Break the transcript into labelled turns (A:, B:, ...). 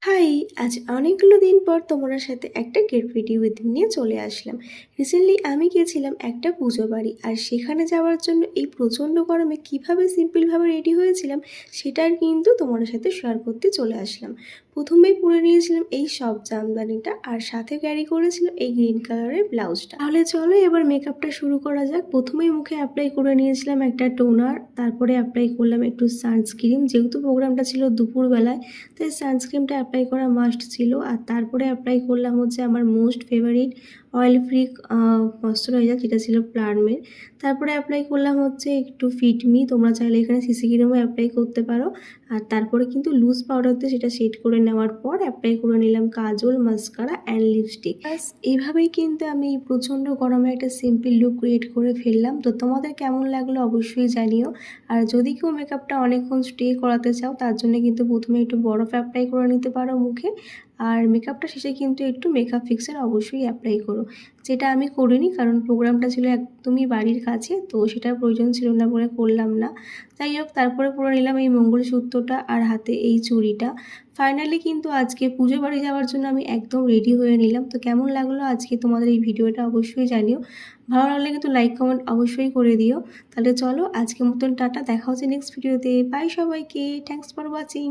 A: High! আজ অনেকগুলো দিন পর তোমার সাথে একটা গেট রেডি উইথ মি নিয়ে চলে আসলাম। রিসেন্টলি আমি গিয়েছিলাম একটা পুজো বাড়ি, আর সেখানে যাওয়ার জন্য এই প্রচণ্ড গরমে কীভাবে সিম্পলভাবে রেডি হয়েছিলাম সেটা কিন্তু তোমার সাথে শেয়ার করতে চলে আসলাম। প্রথমেই পরে নিয়েছিলাম এই সব জামদানিটা, আর সাথে ক্যারি করেছিলাম এই গ্রিন কালারের ব্লাউজটা। তাহলে চলো এবার মেকআপটা শুরু করা যাক। প্রথমেই মুখে অ্যাপ্লাই করে নিয়েছিলাম একটা টোনার, তারপরে অ্যাপ্লাই করলাম একটু সানস্ক্রিন। যেহেতু প্রোগ্রামটা ছিল দুপুরবেলায়, তাই সানস্ক্রিনটা অ্যাপ্লাই করা মাস্ট ছিল। আর তারপরে অ্যাপ্লাই করলাম হচ্ছে আমার most favourite oil free moisturiser, যেটা ছিল প্লার্মের। তারপরে অ্যাপ্লাই করলাম হচ্ছে একটু ফিটমি, তোমরা চাইলে এখানে সিসি ক্রিমও অ্যাপ্লাই করতে পারো। আর তারপরে কিন্তু লুজ পাউডার দিয়ে সেটা সেট করে নেওয়ার পর অ্যাপ্লাই করে নিলাম কাজল, মাস্কারা অ্যান্ড লিপস্টিক। ব্যাস এইভাবেই কিন্তু আমি এই প্রচণ্ড গরমে একটা সিম্পল লুক ক্রিয়েট করে ফেললাম। তো তোমাদের কেমন লাগলো অবশ্যই জানিও। আর যদি কেউ মেকআপটা অনেকক্ষণ স্টে করাতে চাও, তার জন্য কিন্তু প্রথমে একটু বরফ অ্যাপ্লাই করে নিতে পারো মুখে। আর মেকআপটা শেষে কিন্তু একটু মেকআপ ফিক্সার অবশ্যই অ্যাপ্লাই করো, যেটা আমি করিনি কারণ প্রোগ্রামটা ছিল একদমই বাড়ির কাছে, তো সেটার প্রয়োজন ছিল না বলে করলাম না। যাই হোক, তারপরে পরে নিলাম এই মঙ্গলসূত্রটা আর হাতে এই চুড়িটা। ফাইনালি কিন্তু আজকে পুজো বাড়ি যাওয়ার জন্য আমি একদম রেডি হয়ে নিলাম। তো কেমন লাগলো আজকে তোমাদের এই ভিডিওটা অবশ্যই জানিও। ভালো লাগলে কিন্তু লাইক কমেন্ট অবশ্যই করে দিও। তাহলে চলো আজকের মতন টাটা, দেখা হচ্ছে নেক্সট ভিডিওতে। বাই সবাইকে, থ্যাঙ্কস ফর ওয়াচিং।